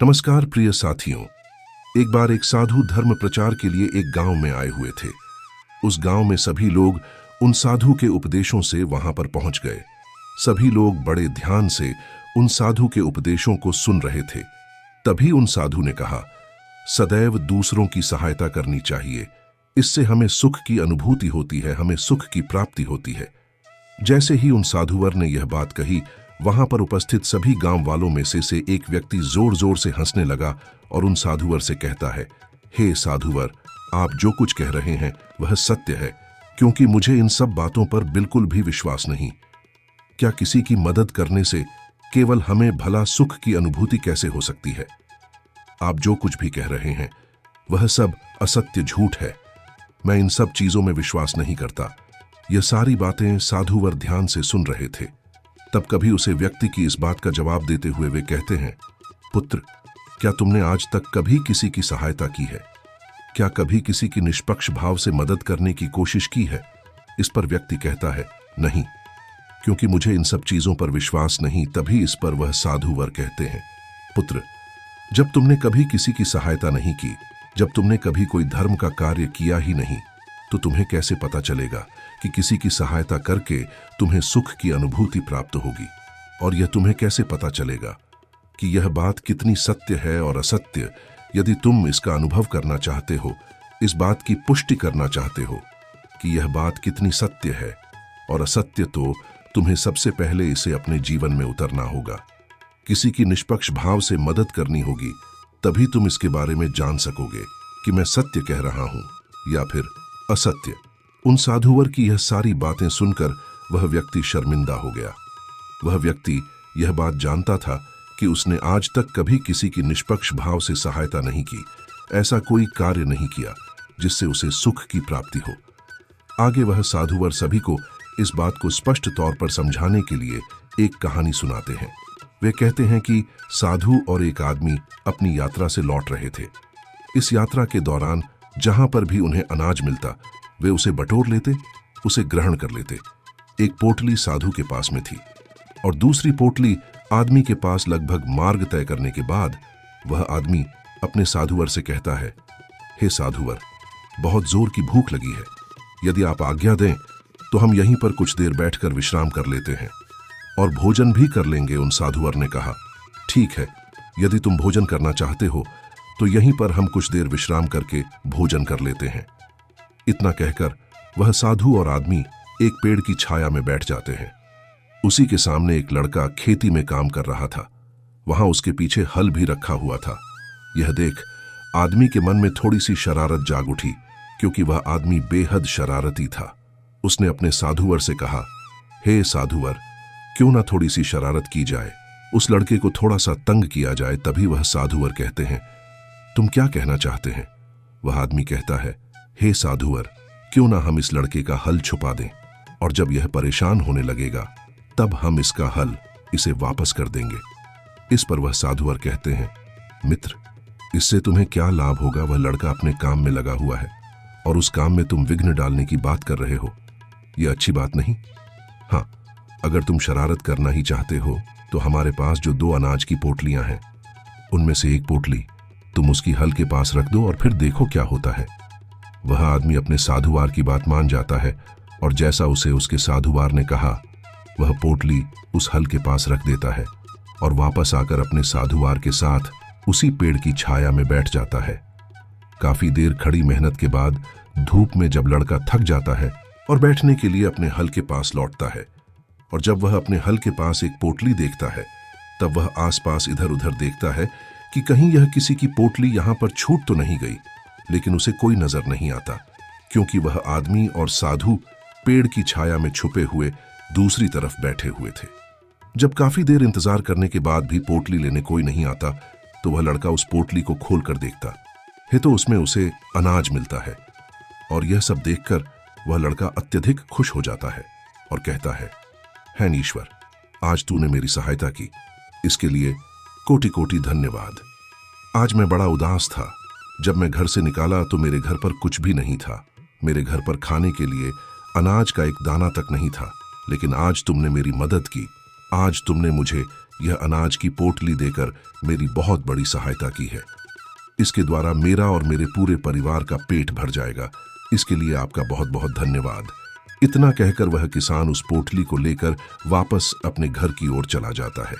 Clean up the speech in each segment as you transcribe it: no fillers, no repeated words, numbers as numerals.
नमस्कार प्रिय साथियों। एक बार एक साधु धर्म प्रचार के लिए एक गांव में आए हुए थे। उस गांव में सभी लोग उन साधु के उपदेशों से वहां पर पहुंच गए। सभी लोग बड़े ध्यान से उन साधु के उपदेशों को सुन रहे थे। तभी उन साधु ने कहा, सदैव दूसरों की सहायता करनी चाहिए। इससे हमें सुख की अनुभूति होती है, हमें सुख की प्राप्ति होती है। जैसे ही उन साधुवर ने यह बात कही, वहां पर उपस्थित सभी गांव वालों में से एक व्यक्ति जोर जोर से हंसने लगा और उन साधुवर से कहता है, हे साधुवर, आप जो कुछ कह रहे हैं वह सत्य है, क्योंकि मुझे इन सब बातों पर बिल्कुल भी विश्वास नहीं। क्या किसी की मदद करने से केवल हमें भला सुख की अनुभूति कैसे हो सकती है? आप जो कुछ भी कह रहे हैं वह सब असत्य, झूठ है। मैं इन सब चीजों में विश्वास नहीं करता। यह सारी बातें साधुवर ध्यान से सुन रहे थे। तब कभी उसे व्यक्ति की इस बात का जवाब देते हुए वे कहते हैं, पुत्र, क्या तुमने आज तक कभी किसी की सहायता की है? क्या कभी किसी की निष्पक्ष भाव से मदद करने की कोशिश की है? इस पर व्यक्ति कहता है, नहीं, क्योंकि मुझे इन सब चीजों पर विश्वास नहीं। तभी इस पर वह साधुवर कहते हैं, पुत्र, जब तुमने कभी किसी की सहायता नहीं की, जब तुमने कभी कोई धर्म का कार्य किया ही नहीं, तो तुम्हें कैसे पता चलेगा कि किसी की सहायता करके तुम्हें सुख की अनुभूति प्राप्त होगी? और यह तुम्हें कैसे पता चलेगा कि यह बात कितनी सत्य है और असत्य? यदि तुम इसका अनुभव करना चाहते हो, इस बात की पुष्टि करना चाहते हो कि यह बात कितनी सत्य है और असत्य, तो तुम्हें सबसे पहले इसे अपने जीवन में उतरना होगा। किसी की निष्पक्ष भाव से मदद करनी होगी, तभी तुम इसके बारे में जान सकोगे कि मैं सत्य कह रहा हूं या फिर असत्य। उन साधुवर की यह सारी बातें सुनकर वह व्यक्ति शर्मिंदा हो गया। वह व्यक्ति यह बात जानता था कि उसने आज तक कभी किसी की निष्पक्ष भाव से सहायता नहीं की, ऐसा कोई कार्य नहीं किया जिससे उसे सुख की प्राप्ति हो। आगे वह साधुवर सभी को इस बात को स्पष्ट तौर पर समझाने के लिए एक कहानी सुनाते हैं। वे कहते हैं कि साधु और एक आदमी अपनी यात्रा से लौट रहे थे। इस यात्रा के दौरान जहां पर भी उन्हें अनाज मिलता, वे उसे बटोर लेते, उसे ग्रहण कर लेते। एक पोटली साधु के पास में थी और दूसरी पोटली आदमी के पास। लगभग मार्ग तय करने के बाद वह आदमी अपने साधुवर से कहता है, हे साधुवर, बहुत जोर की भूख लगी है। यदि आप आज्ञा दें तो हम यहीं पर कुछ देर बैठकर विश्राम कर लेते हैं और भोजन भी कर लेंगे। उन साधुवर ने कहा, ठीक है, यदि तुम भोजन करना चाहते हो तो यहीं पर हम कुछ देर विश्राम करके भोजन कर लेते हैं। इतना कहकर वह साधु और आदमी एक पेड़ की छाया में बैठ जाते हैं। उसी के सामने एक लड़का खेती में काम कर रहा था। वहां उसके पीछे हल भी रखा हुआ था। यह देख आदमी के मन में थोड़ी सी शरारत जाग उठी, क्योंकि वह आदमी बेहद शरारती था। उसने अपने साधुवर से कहा, हे साधुवर, क्यों ना थोड़ी सी शरारत की जाए, उस लड़के को थोड़ा सा तंग किया जाए। तभी वह साधुवर कहते हैं, तुम क्या कहना चाहते हैं? वह आदमी कहता है, हे साधुवर, क्यों ना हम इस लड़के का हल छुपा दें, और जब यह परेशान होने लगेगा तब हम इसका हल इसे वापस कर देंगे। इस पर वह साधुवर कहते हैं, मित्र, इससे तुम्हें क्या लाभ होगा? वह लड़का अपने काम में लगा हुआ है और उस काम में तुम विघ्न डालने की बात कर रहे हो। यह अच्छी बात नहीं। हाँ, अगर तुम शरारत करना ही चाहते हो तो हमारे पास जो 2 अनाज की पोटलियां हैं, उनमें से एक पोटली तुम उसकी हल के पास रख दो और फिर देखो क्या होता है। वह आदमी अपने साधुवार की बात मान जाता है और जैसा उसे उसके साधुवार ने कहा, वह पोटली उस हल के पास रख देता है और वापस आकर अपने साधुवार के साथ उसी पेड़ की छाया में बैठ जाता है। काफी देर खड़ी मेहनत के बाद धूप में जब लड़का थक जाता है और बैठने के लिए अपने हल के पास लौटता है, और जब वह अपने हल के पास एक पोटली देखता है, तब वह आसपास इधर उधर देखता है कि कहीं यह किसी की पोटली यहां पर छूट तो नहीं गई। लेकिन उसे कोई नजर नहीं आता, क्योंकि वह आदमी और साधु पेड़ की छाया में छुपे हुए दूसरी तरफ बैठे हुए थे। जब काफी देर इंतजार करने के बाद भी पोटली लेने कोई नहीं आता, तो वह लड़का उस पोटली को खोलकर देखता है तो उसमें उसे अनाज मिलता है। और यह सब देखकर वह लड़का अत्यधिक खुश हो जाता है और कहता है, हे ईश्वर, आज तूने मेरी सहायता की, इसके लिए कोटि कोटि धन्यवाद। आज मैं बड़ा उदास था। जब मैं घर से निकाला तो मेरे घर पर कुछ भी नहीं था। मेरे घर पर खाने के लिए अनाज का एक दाना तक नहीं था। लेकिन आज तुमने मेरी मदद की। आज तुमने मुझे यह अनाज की पोटली देकर मेरी बहुत बड़ी सहायता की है। इसके द्वारा मेरा और मेरे पूरे परिवार का पेट भर जाएगा। इसके लिए आपका बहुत बहुत धन्यवाद। इतना कहकर वह किसान उस पोटली को लेकर वापस अपने घर की ओर चला जाता है।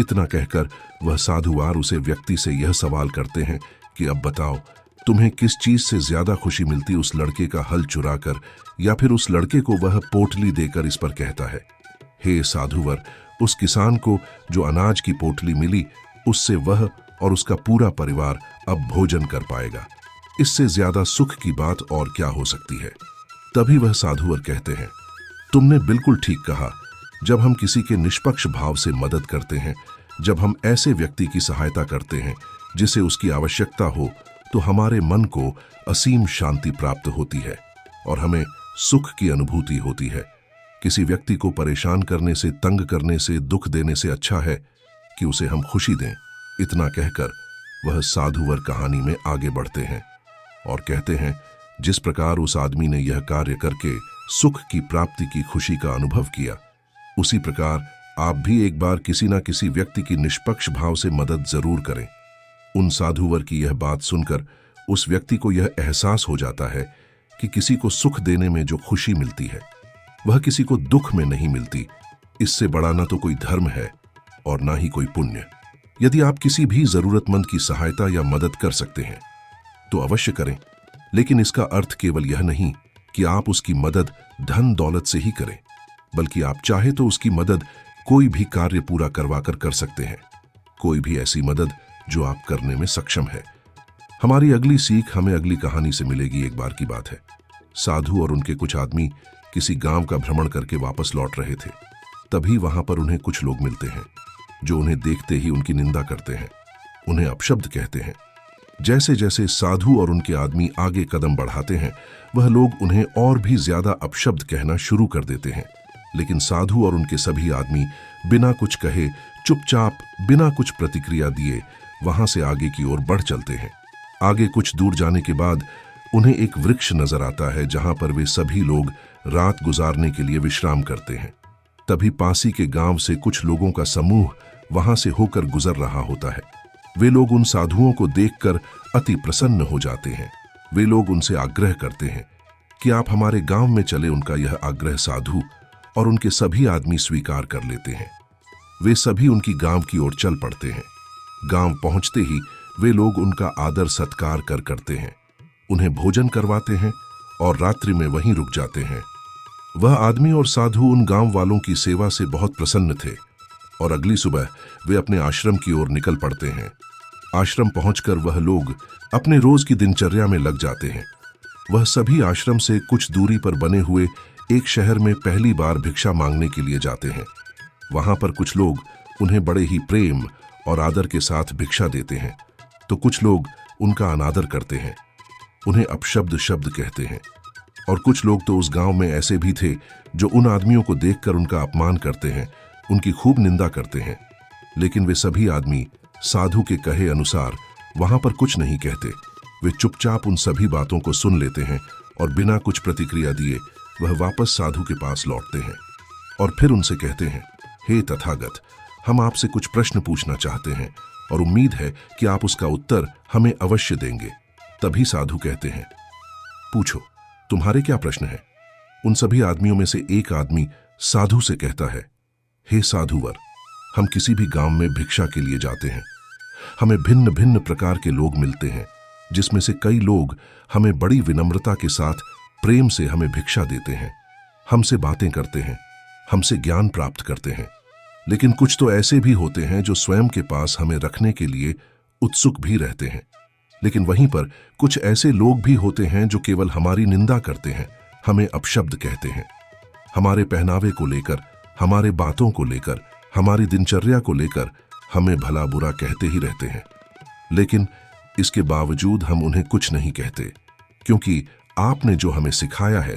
इतना कहकर वह साधुवार उसे व्यक्ति से यह सवाल करते हैं कि अब बताओ, तुम्हें किस चीज से ज्यादा खुशी मिलती, उस लड़के का हल चुराकर या फिर उस लड़के को वह पोटली देकर? इस पर कहता है, हे साधुवर, उस किसान को जो अनाज की पोटली मिली, उससे वह और उसका पूरा परिवार अब भोजन कर पाएगा। इससे ज्यादा सुख की बात और क्या हो सकती है। तभी वह साधुवर कहते हैं, तुमने बिल्कुल ठीक कहा। जब हम किसी के निष्पक्ष भाव से मदद करते हैं, जब हम ऐसे व्यक्ति की सहायता करते हैं जिसे उसकी आवश्यकता हो, तो हमारे मन को असीम शांति प्राप्त होती है और हमें सुख की अनुभूति होती है। किसी व्यक्ति को परेशान करने से, तंग करने से, दुख देने से अच्छा है कि उसे हम खुशी दें। इतना कहकर वह साधुवर कहानी में आगे बढ़ते हैं और कहते हैं, जिस प्रकार उस आदमी ने यह कार्य करके सुख की प्राप्ति की खुशी का अनुभव किया, उसी प्रकार आप भी एक बार किसी न किसी व्यक्ति की निष्पक्ष भाव से मदद जरूर करें। उन साधुवर की यह बात सुनकर उस व्यक्ति को यह एहसास हो जाता है कि किसी को सुख देने में जो खुशी मिलती है, वह किसी को दुख में नहीं मिलती। इससे बड़ा ना तो कोई धर्म है और ना ही कोई पुण्य। यदि आप किसी भी जरूरतमंद की सहायता या मदद कर सकते हैं तो अवश्य करें, लेकिन इसका अर्थ केवल यह नहीं कि आप उसकी मदद धन दौलत से ही करें, बल्कि आप चाहे तो उसकी मदद कोई भी कार्य पूरा करवाकर कर सकते हैं। कोई भी ऐसी मदद जो आप करने में सक्षम है। हमारी अगली सीख हमें अगली कहानी से मिलेगी। एक बार की बात है, साधु और उनके कुछ आदमी किसी गांव का भ्रमण करके वापस लौट रहे थे। तभी वहां पर उन्हें कुछ लोग मिलते हैं जो उन्हें देखते ही उनकी निंदा करते हैं, उन्हें अपशब्द कहते हैं। जैसे जैसे साधु और उनके आदमी आगे कदम बढ़ाते हैं, वह लोग उन्हें और भी ज्यादा अपशब्द कहना शुरू कर देते हैं। लेकिन साधु और उनके सभी आदमी बिना कुछ कहे, चुपचाप, बिना कुछ प्रतिक्रिया दिए वहां से आगे की ओर बढ़ चलते हैं। आगे कुछ दूर जाने के बाद उन्हें एक वृक्ष नजर आता है जहां पर वे सभी लोग रात गुजारने के लिए विश्राम करते हैं। तभी पासी के गांव से कुछ लोगों का समूह वहां से होकर गुजर रहा होता है। वे लोग उन साधुओं को देखकर अति प्रसन्न हो जाते हैं। वे लोग उनसे आग्रह करते हैं कि आप हमारे गांव में चले। उनका यह आग्रह साधु और उनके सभी आदमी स्वीकार कर लेते हैं। वे सभी उनकी गांव की ओर चल पड़ते हैं। गांव पहुंचते ही वे लोग उनका आदर सत्कार करते हैं, उन्हें भोजन करवाते हैं और रात्रि में वहीं रुक जाते हैं। वह आदमी और साधु उन गांव वालों की सेवा से बहुत प्रसन्न थे और अगली सुबह वे अपने आश्रम की ओर निकल पड़ते हैं। आश्रम पहुंचकर वह लोग अपने रोज की दिनचर्या में लग जाते हैं। वह सभी आश्रम से कुछ दूरी पर बने हुए एक शहर में पहली बार भिक्षा मांगने के लिए जाते हैं। वहां पर कुछ लोग उन्हें बड़े ही प्रेम और आदर के साथ भिक्षा देते हैं, तो कुछ लोग उनका अनादर करते हैं, उन्हें अपशब्द शब्द कहते हैं। और कुछ लोग तो उस गांव में ऐसे भी थे जो उन आदमियों को देखकर उनका अपमान करते हैं, उनकी खूब निंदा करते हैं। लेकिन वे सभी आदमी साधु के कहे अनुसार वहां पर कुछ नहीं कहते। वे चुपचाप उन सभी बातों को सुन लेते हैं और बिना कुछ प्रतिक्रिया दिए वह वापस साधु के पास लौटते हैं और फिर उनसे कहते हैं, हे तथागत, हम आपसे कुछ प्रश्न पूछना चाहते हैं और उम्मीद है कि आप उसका उत्तर हमें अवश्य देंगे। तभी साधु कहते हैं, पूछो, तुम्हारे क्या प्रश्न हैं? उन सभी आदमियों में से एक आदमी साधु से कहता है, हे साधुवर, हम किसी भी गांव में भिक्षा के लिए जाते हैं। हमें भिन्न भिन्न प्रकार के लोग मिलते हैं, जिसमें से कई लोग हमें बड़ी विनम्रता के साथ प्रेम से हमें भिक्षा देते हैं, हमसे बातें करते हैं, हमसे ज्ञान प्राप्त करते हैं। लेकिन कुछ तो ऐसे भी होते हैं जो स्वयं के पास हमें रखने के लिए उत्सुक भी रहते हैं। लेकिन वहीं पर कुछ ऐसे लोग भी होते हैं जो केवल हमारी निंदा करते हैं, हमें अपशब्द कहते हैं। हमारे पहनावे को लेकर, हमारे बातों को लेकर, हमारी दिनचर्या को लेकर हमें भला बुरा कहते ही रहते हैं। लेकिन इसके बावजूद हम उन्हें कुछ नहीं कहते, क्योंकि आपने जो हमें सिखाया है,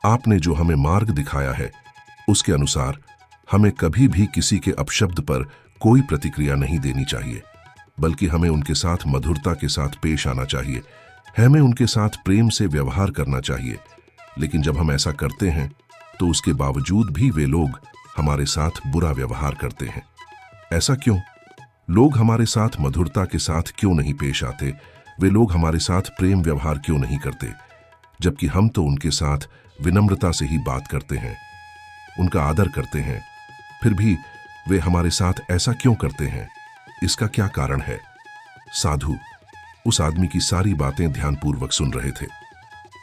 आपने जो हमें मार्ग दिखाया है, उसके अनुसार हमें कभी भी किसी के अपशब्द पर कोई प्रतिक्रिया नहीं देनी चाहिए, बल्कि हमें उनके साथ मधुरता के साथ पेश आना चाहिए, हमें उनके साथ प्रेम से व्यवहार करना चाहिए। लेकिन जब हम ऐसा करते हैं तो उसके बावजूद भी वे लोग हमारे साथ बुरा व्यवहार करते हैं। ऐसा क्यों? लोग हमारे साथ मधुरता के साथ क्यों नहीं पेश आते? वे लोग हमारे साथ प्रेम व्यवहार क्यों नहीं करते, जबकि हम तो उनके साथ विनम्रता से ही बात करते हैं, उनका आदर करते हैं? फिर भी वे हमारे साथ ऐसा क्यों करते हैं? इसका क्या कारण है? साधु उस आदमी की सारी बातें ध्यानपूर्वक सुन रहे थे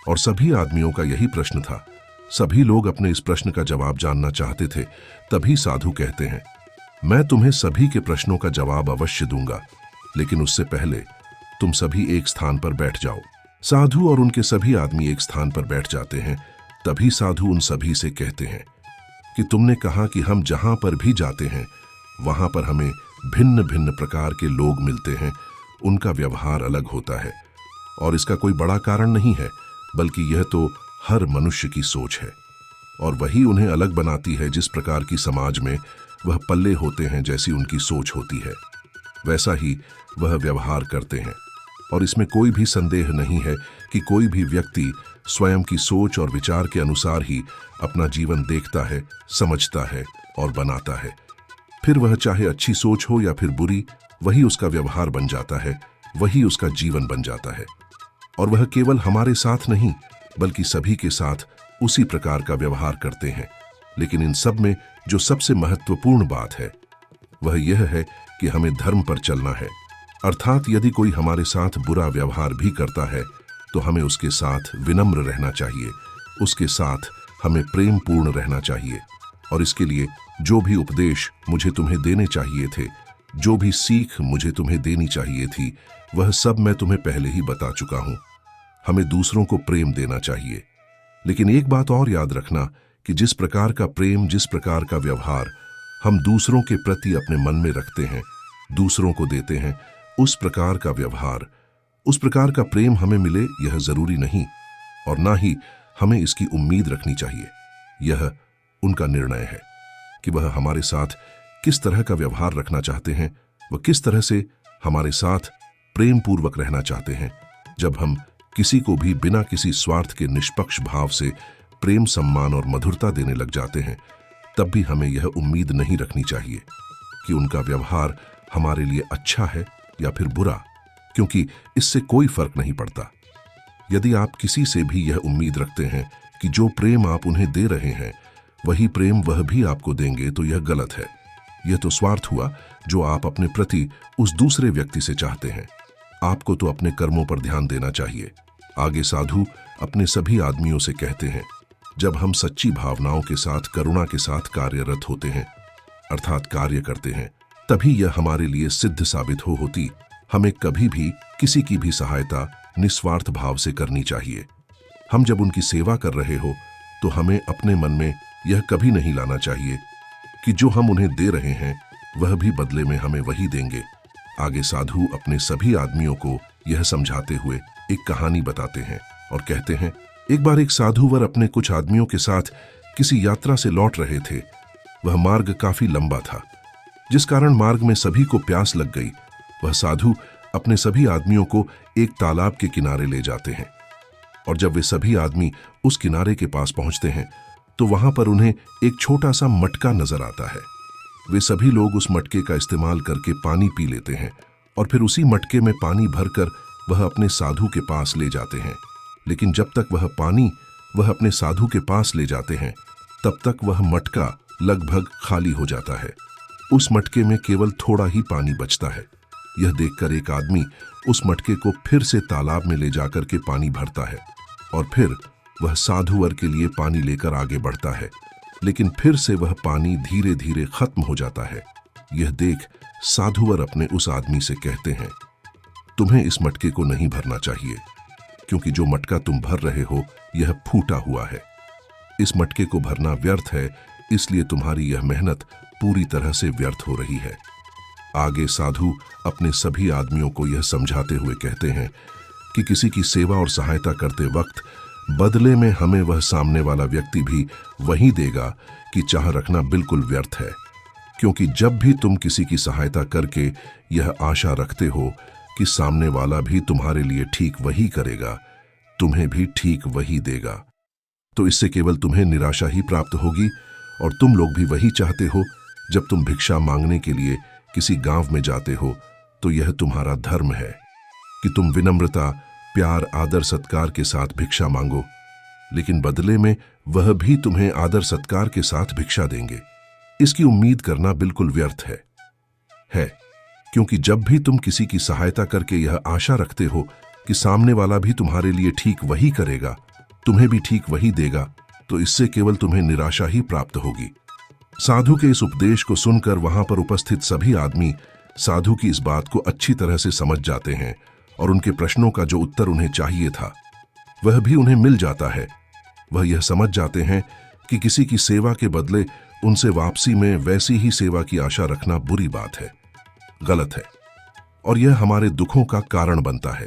और सभी आदमियों का यही प्रश्न था। सभी लोग अपने इस प्रश्न का जवाब जानना चाहते थे। तभी साधु कहते हैं, मैं तुम्हें सभी के प्रश्नों का जवाब अवश्य दूंगा, लेकिन उससे पहले तुम सभी एक स्थान पर बैठ जाओ। साधु और उनके सभी आदमी एक स्थान पर बैठ जाते हैं। तभी साधु उन सभी से कहते हैं कि तुमने कहा कि हम जहां पर भी जाते हैं वहां पर हमें भिन्न भिन्न प्रकार के लोग मिलते हैं, उनका व्यवहार अलग होता है और इसका कोई बड़ा कारण नहीं है, बल्कि यह तो हर मनुष्य की सोच है और वही उन्हें अलग बनाती है। जिस प्रकार की समाज में वह पल्ले होते हैं, जैसी उनकी सोच होती है, वैसा ही वह व्यवहार करते हैं। और इसमें कोई भी संदेह नहीं है कि कोई भी व्यक्ति स्वयं की सोच और विचार के अनुसार ही अपना जीवन देखता है, समझता है और बनाता है। फिर वह चाहे अच्छी सोच हो या फिर बुरी, वही उसका व्यवहार बन जाता है, वही उसका जीवन बन जाता है। और वह केवल हमारे साथ नहीं, बल्कि सभी के साथ उसी प्रकार का व्यवहार करते हैं। लेकिन इन सब में जो सबसे महत्वपूर्ण बात है वह यह है कि हमें धर्म पर चलना है। अर्थात यदि कोई हमारे साथ बुरा व्यवहार भी करता है तो हमें उसके साथ विनम्र रहना चाहिए, उसके साथ हमें प्रेम पूर्ण रहना चाहिए। और इसके लिए जो भी उपदेश मुझे तुम्हें देने चाहिए थे, जो भी सीख मुझे तुम्हें देनी चाहिए थी, वह सब मैं तुम्हें पहले ही बता चुका हूं। हमें दूसरों को प्रेम देना चाहिए, लेकिन एक बात और याद रखना कि जिस प्रकार का प्रेम, जिस प्रकार का व्यवहार हम दूसरों के प्रति अपने मन में रखते हैं, दूसरों को देते हैं, उस प्रकार का व्यवहार, उस प्रकार का प्रेम हमें मिले, यह जरूरी नहीं और ना ही हमें इसकी उम्मीद रखनी चाहिए। यह उनका निर्णय है कि वह हमारे साथ किस तरह का व्यवहार रखना चाहते हैं, वह किस तरह से हमारे साथ प्रेम पूर्वक रहना चाहते हैं। जब हम किसी को भी बिना किसी स्वार्थ के निष्पक्ष भाव से प्रेम, सम्मान और मधुरता देने लग जाते हैं, तब भी हमें यह उम्मीद नहीं रखनी चाहिए कि उनका व्यवहार हमारे लिए अच्छा है या फिर बुरा, क्योंकि इससे कोई फर्क नहीं पड़ता। यदि आप किसी से भी यह उम्मीद रखते हैं कि जो प्रेम आप उन्हें दे रहे हैं वही प्रेम वह भी आपको देंगे, तो यह गलत है। यह तो स्वार्थ हुआ जो आप अपने प्रति उस दूसरे व्यक्ति से चाहते हैं। आपको तो अपने कर्मों पर ध्यान देना चाहिए। आगे साधु अपने सभी आदमियों से कहते हैं, जब हम सच्ची भावनाओं के साथ, करुणा के साथ कार्यरत होते हैं, अर्थात कार्य करते हैं, तभी यह हमारे लिए सिद्ध साबित होती। हमें कभी भी किसी की भी सहायता निस्वार्थ भाव से करनी चाहिए। हम जब उनकी सेवा कर रहे हो तो हमें अपने मन में यह कभी नहीं लाना चाहिए कि जो हम उन्हें दे रहे हैं वह भी बदले में हमें वही देंगे। आगे साधु अपने सभी आदमियों को यह समझाते हुए एक कहानी बताते हैं और कहते हैं, एक बार एक साधुवर अपने कुछ आदमियों के साथ किसी यात्रा से लौट रहे थे। वह मार्ग काफी लंबा था, जिस कारण मार्ग में सभी को प्यास लग गई। वह साधु अपने सभी आदमियों को एक तालाब के किनारे ले जाते हैं और जब वे सभी आदमी उस किनारे के पास पहुंचते हैं तो वहां पर उन्हें एक छोटा सा मटका नजर आता है। वे सभी लोग उस मटके का इस्तेमाल करके पानी पी लेते हैं और फिर उसी मटके में पानी भरकर वह अपने साधु के पास ले जाते हैं। लेकिन जब तक वह पानी वह अपने साधु के पास ले जाते हैं तब तक वह मटका लगभग खाली हो जाता है। उस मटके में केवल थोड़ा ही पानी बचता है। यह देखकर एक आदमी उस मटके को फिर से तालाब में ले जाकर के पानी भरता है और फिर वह साधुवर के लिए पानी लेकर आगे बढ़ता है, लेकिन फिर से वह पानी धीरे धीरे खत्म हो जाता है। यह देख साधुवर अपने उस आदमी से कहते हैं, तुम्हें इस मटके को नहीं भरना चाहिए, क्योंकि जो मटका तुम भर रहे हो यह फूटा हुआ है। इस मटके को भरना व्यर्थ है, इसलिए तुम्हारी यह मेहनत पूरी तरह से व्यर्थ हो रही है। आगे साधु अपने सभी आदमियों को यह समझाते हुए कहते हैं कि किसी की सेवा और सहायता करते वक्त बदले में हमें वह सामने वाला व्यक्ति भी वही देगा कि चाह रखना बिल्कुल व्यर्थ है, क्योंकि जब भी तुम किसी की सहायता करके यह आशा रखते हो कि सामने वाला भी तुम्हारे लिए ठीक वही करेगा, तुम्हें भी ठीक वही देगा, तो इससे केवल तुम्हें निराशा ही प्राप्त होगी और तुम लोग भी वही चाहते हो। जब तुम भिक्षा मांगने के लिए किसी गांव में जाते हो तो यह तुम्हारा धर्म है कि तुम विनम्रता, प्यार, आदर सत्कार के साथ भिक्षा मांगो, लेकिन बदले में वह भी तुम्हें आदर सत्कार के साथ भिक्षा देंगे। इसकी उम्मीद करना बिल्कुल व्यर्थ है क्योंकि जब भी तुम किसी की सहायता करके यह आशा रखते हो कि सामने वाला भी तुम्हारे लिए ठीक वही करेगा, तुम्हें भी ठीक वही देगा, तो इससे केवल तुम्हें निराशा ही प्राप्त होगी। साधु के इस उपदेश को सुनकर वहां पर उपस्थित सभी आदमी साधु की इस बात को अच्छी तरह से समझ जाते हैं और उनके प्रश्नों का जो उत्तर उन्हें चाहिए था वह भी उन्हें मिल जाता है। वह यह समझ जाते हैं कि किसी की सेवा के बदले उनसे वापसी में वैसी ही सेवा की आशा रखना बुरी बात है, गलत है, और यह हमारे दुखों का कारण बनता है।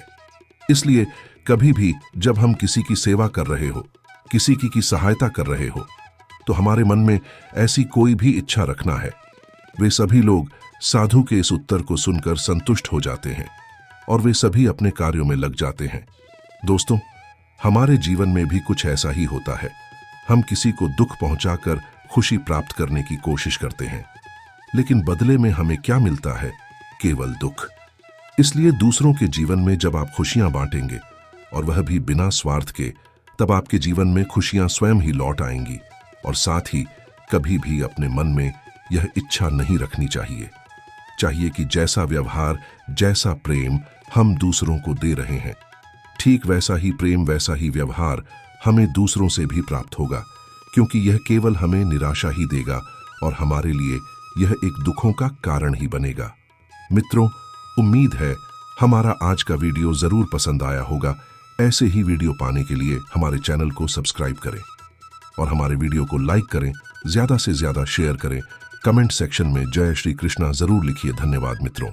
इसलिए कभी भी जब हम किसी की सेवा कर रहे हो, किसी की सहायता कर रहे हो, तो हमारे मन में ऐसी कोई भी इच्छा रखना है। वे सभी लोग साधु के इस उत्तर को सुनकर संतुष्ट हो जाते हैं और वे सभी अपने कार्यों में लग जाते हैं। दोस्तों, हमारे जीवन में भी कुछ ऐसा ही होता है। हम किसी को दुख पहुंचाकर खुशी प्राप्त करने की कोशिश करते हैं, लेकिन बदले में हमें क्या मिलता है? केवल दुख। इसलिए दूसरों के जीवन में जब आप खुशियां बांटेंगे, और वह भी बिना स्वार्थ के, तब आपके जीवन में खुशियां स्वयं ही लौट आएंगी। और साथ ही कभी भी अपने मन में यह इच्छा नहीं रखनी चाहिए कि जैसा व्यवहार, जैसा प्रेम हम दूसरों को दे रहे हैं, ठीक वैसा ही प्रेम, वैसा ही व्यवहार हमें दूसरों से भी प्राप्त होगा, क्योंकि यह केवल हमें निराशा ही देगा और हमारे लिए यह एक दुखों का कारण ही बनेगा। मित्रों, उम्मीद है हमारा आज का वीडियो जरूर पसंद आया होगा। ऐसे ही वीडियो पाने के लिए हमारे चैनल को सब्सक्राइब करें और हमारे वीडियो को लाइक करें, ज्यादा से ज्यादा शेयर करें। कमेंट सेक्शन में जय श्री कृष्णा जरूर लिखिए। धन्यवाद मित्रों।